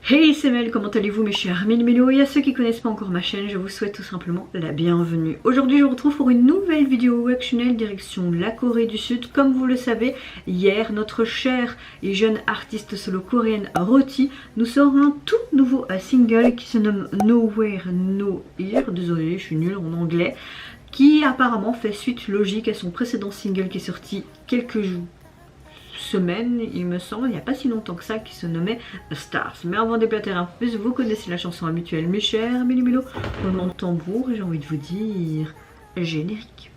Hey, c'est Mel, comment allez-vous mes chers Mélo? Et à ceux qui connaissent pas encore ma chaîne, je vous souhaite tout simplement la bienvenue. Aujourd'hui je vous retrouve pour une nouvelle vidéo reactionnelle direction la Corée du Sud. Comme vous le savez, hier notre chère et jeune artiste solo coréenne Roti nous sort un tout nouveau single qui se nomme Nowhere No Here. Désolée, je suis nulle en anglais. Qui apparemment fait suite logique à son précédent single qui est sorti quelques semaine, il me semble, il n'y a pas si longtemps que ça, qui se nommait Stars. Mais avant d'éclater un peu plus, vous connaissez la chanson habituelle, mes chers Mélo, roulement de tambour, et j'ai envie de vous dire générique.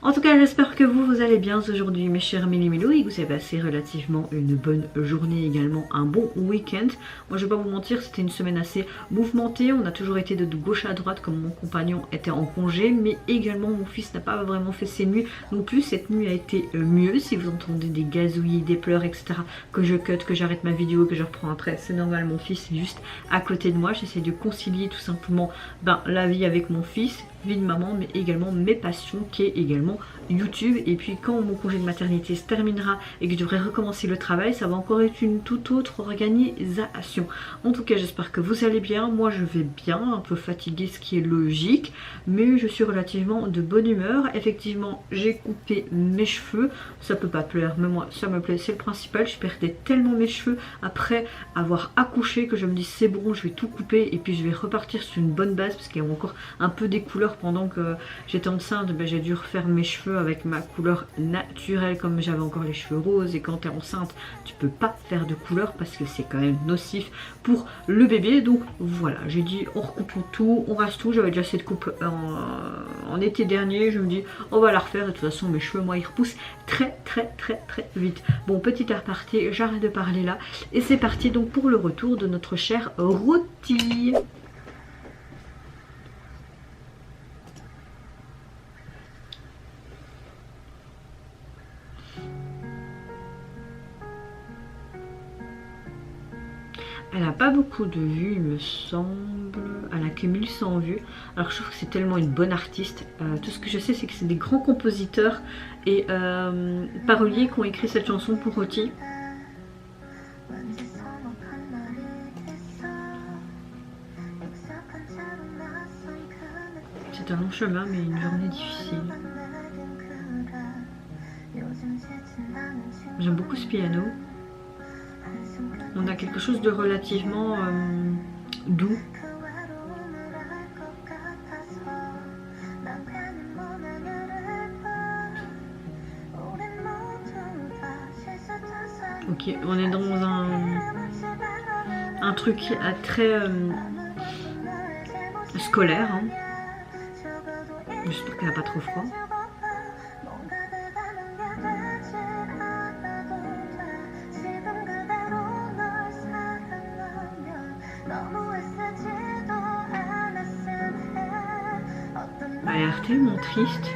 En tout cas, j'espère que vous allez bien aujourd'hui, mes chers Mélo, et que vous avez passé relativement une bonne journée, également un bon week-end. Moi, je vais pas vous mentir, c'était une semaine assez mouvementée. On a toujours été de gauche à droite, comme mon compagnon était en congé, mais également mon fils n'a pas vraiment fait ses nuits non plus. Cette nuit a été mieux. Si vous entendez des gazouillis, des pleurs, etc., que je cut, que j'arrête ma vidéo, que je reprends après, c'est normal. Mon fils est juste à côté de moi. J'essaie de concilier tout simplement la vie avec mon fils, vie de maman, mais également mes passions, qui est également YouTube. Et puis quand mon congé de maternité se terminera et que je devrais recommencer le travail, ça va encore être une toute autre organisation. En tout cas, j'espère que vous allez bien. Moi je vais bien, un peu fatiguée, ce qui est logique, mais je suis relativement de bonne humeur. Effectivement, j'ai coupé mes cheveux, ça peut pas plaire, mais moi ça me plaît, c'est le principal. Je perdais tellement mes cheveux après avoir accouché que je me dis c'est bon, je vais tout couper et puis je vais repartir sur une bonne base, parce qu'il y a encore un peu des couleurs. Pendant que j'étais enceinte, j'ai dû refaire mes cheveux avec ma couleur naturelle, comme j'avais encore les cheveux roses. Et quand tu es enceinte, tu peux pas faire de couleur parce que c'est quand même nocif pour le bébé. Donc voilà, j'ai dit on recoupe tout, on rase tout. J'avais déjà cette coupe en été dernier, je me dis on va la refaire. De toute façon mes cheveux, moi, ils repoussent très vite. Bon, petit aparté, j'arrête de parler là et c'est parti donc pour le retour de notre chère Roti. Elle n'a pas beaucoup de vues, il me semble. Elle a que 1100 vues. Alors je trouve que c'est tellement une bonne artiste. Tout ce que je sais, c'est que c'est des grands compositeurs et paroliers qui ont écrit cette chanson pour Roti. C'est un long chemin, mais une journée difficile. J'aime beaucoup ce piano. On a quelque chose de relativement doux. Ok, on est dans un truc très scolaire. Hein. J'espère qu'elle n'a pas trop froid. Elle a l'air tellement triste.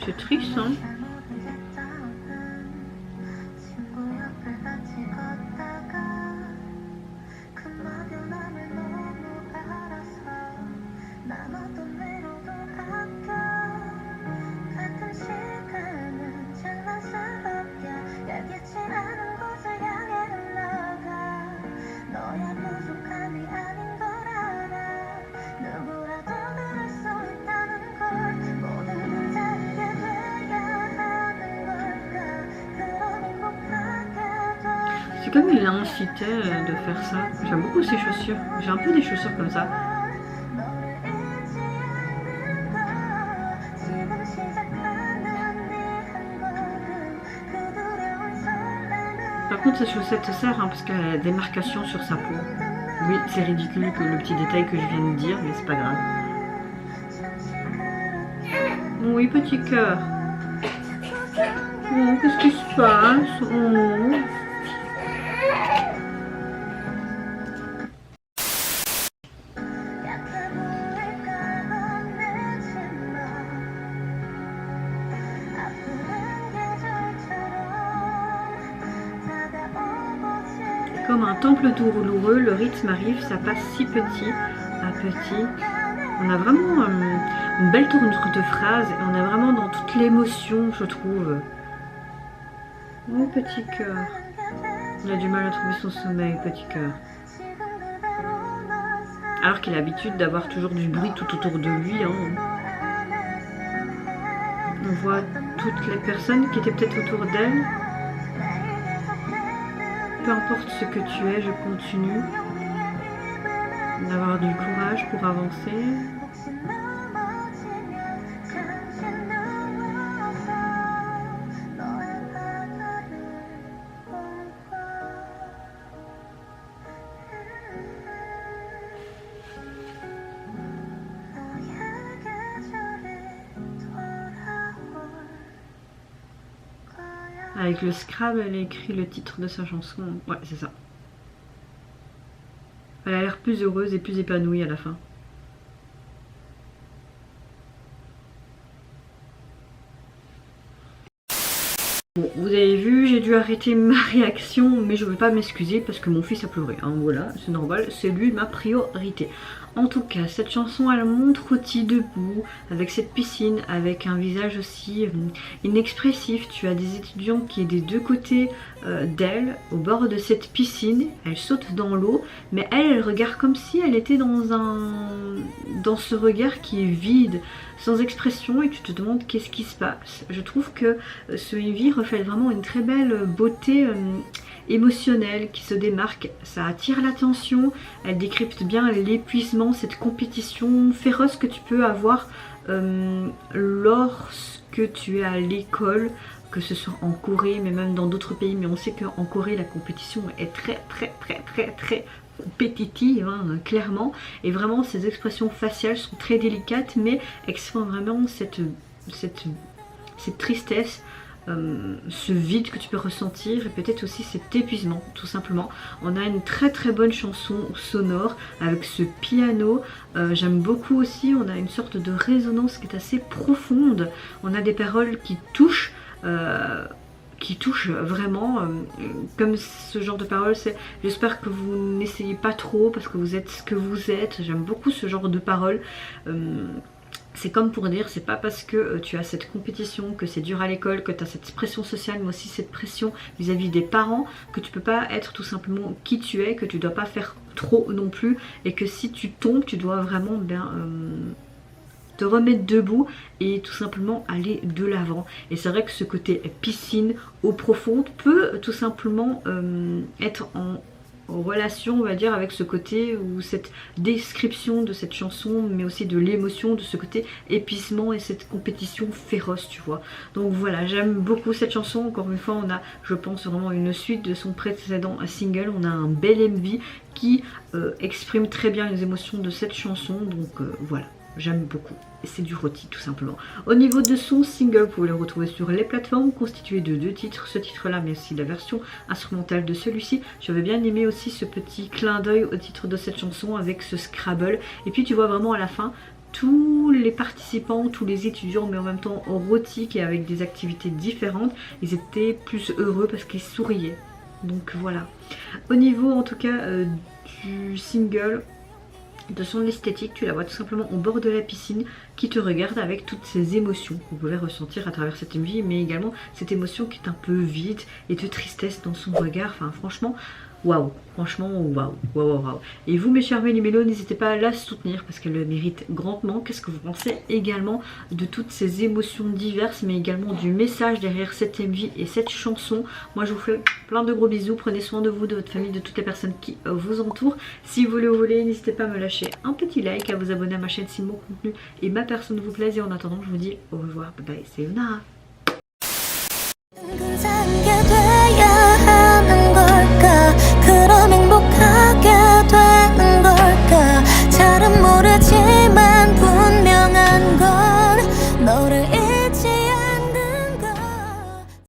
C'est triste, hein. C'est comme il l'a incité de faire ça. J'aime beaucoup ces chaussures. J'ai un peu des chaussures comme ça. Par contre, cette chaussette se sert parce qu'elle a des marcations sur sa peau. Oui, c'est ridicule que le petit détail que je viens de dire, mais c'est pas grave. Oui, petit cœur. Oh, qu'est-ce qui se passe? Oh. comme un temple douloureux, le rythme arrive, ça passe si petit à petit. On a vraiment une belle tournure de phrase et on est vraiment dans toute l'émotion, je trouve. Oh, petit cœur. Il a du mal à trouver son sommeil, petit cœur. Alors qu'il a l'habitude d'avoir toujours du bruit tout autour de lui. Hein. On voit toutes les personnes qui étaient peut-être autour d'elle. Peu importe ce que tu es, je continue d'avoir du courage pour avancer. Avec le Scrabble, elle a écrit le titre de sa chanson. Ouais, c'est ça. Elle a l'air plus heureuse et plus épanouie à la fin. Bon, vous avez vu, j'ai dû arrêter ma réaction, mais je ne vais pas m'excuser parce que mon fils a pleuré. Hein, voilà, c'est normal, c'est lui ma priorité. En tout cas, cette chanson, elle montre Roti debout, avec cette piscine, avec un visage aussi inexpressif. Tu as des étudiants qui est des deux côtés d'elle, au bord de cette piscine. Elle saute dans l'eau, mais elle regarde comme si elle était dans ce regard qui est vide, sans expression, et tu te demandes qu'est-ce qui se passe. Je trouve que ce MV reflète vraiment une très belle beauté émotionnelle qui se démarque. Ça attire l'attention, elle décrypte bien l'épuisement, cette compétition féroce que tu peux avoir lorsque tu es à l'école, que ce soit en Corée, mais même dans d'autres pays. Mais on sait qu'en Corée, la compétition est très compétitive, hein, clairement. Et vraiment, ces expressions faciales sont très délicates, mais expriment vraiment cette tristesse, ce vide que tu peux ressentir, et peut-être aussi cet épuisement, tout simplement. On a une très bonne chanson sonore avec ce piano. J'aime beaucoup aussi, on a une sorte de résonance qui est assez profonde. On a des paroles qui touchent vraiment, comme ce genre de paroles, c'est j'espère que vous n'essayez pas trop parce que vous êtes ce que vous êtes. J'aime beaucoup ce genre de paroles. C'est comme pour dire, c'est pas parce que tu as cette compétition, que c'est dur à l'école, que tu as cette pression sociale, mais aussi cette pression vis-à-vis des parents, que tu peux pas être tout simplement qui tu es, que tu dois pas faire trop non plus, et que si tu tombes, tu dois vraiment bien te remettre debout et tout simplement aller de l'avant. Et c'est vrai que ce côté piscine, eau profonde, peut tout simplement être en relation, on va dire, avec ce côté ou cette description de cette chanson, mais aussi de l'émotion, de ce côté épuisement et cette compétition féroce, tu vois. Donc voilà, j'aime beaucoup cette chanson. Encore une fois, on a, je pense, vraiment une suite de son précédent single. On a un bel MV qui exprime très bien les émotions de cette chanson. Donc voilà, j'aime beaucoup. C'est du Roti tout simplement. Au niveau de son single, vous pouvez le retrouver sur les plateformes, constitué de 2 titres, ce titre là mais aussi la version instrumentale de celui-ci. J'avais bien aimé aussi ce petit clin d'œil au titre de cette chanson avec ce Scrabble, et puis tu vois vraiment à la fin tous les participants, tous les étudiants, mais en même temps Roti qui avec des activités différentes, ils étaient plus heureux parce qu'ils souriaient. Donc voilà. Au niveau en tout cas du single, de son esthétique, tu la vois tout simplement au bord de la piscine qui te regarde avec toutes ces émotions que vous pouvez ressentir à travers cette MV, mais également cette émotion qui est un peu vide et de tristesse dans son regard. Enfin franchement, waouh, franchement waouh. Et vous mes chers Méli-Mélo, n'hésitez pas à la soutenir parce qu'elle le mérite grandement. Qu'est-ce que vous pensez également de toutes ces émotions diverses, mais également du message derrière cette MV et cette chanson? Moi je vous fais plein de gros bisous, prenez soin de vous, de votre famille, de toutes les personnes qui vous entourent. Si vous le voulez, n'hésitez pas à me lâcher un petit like, à vous abonner à ma chaîne si mon contenu et ma personne vous plaisent. Et en attendant, je vous dis au revoir, bye bye, c'est Yuna.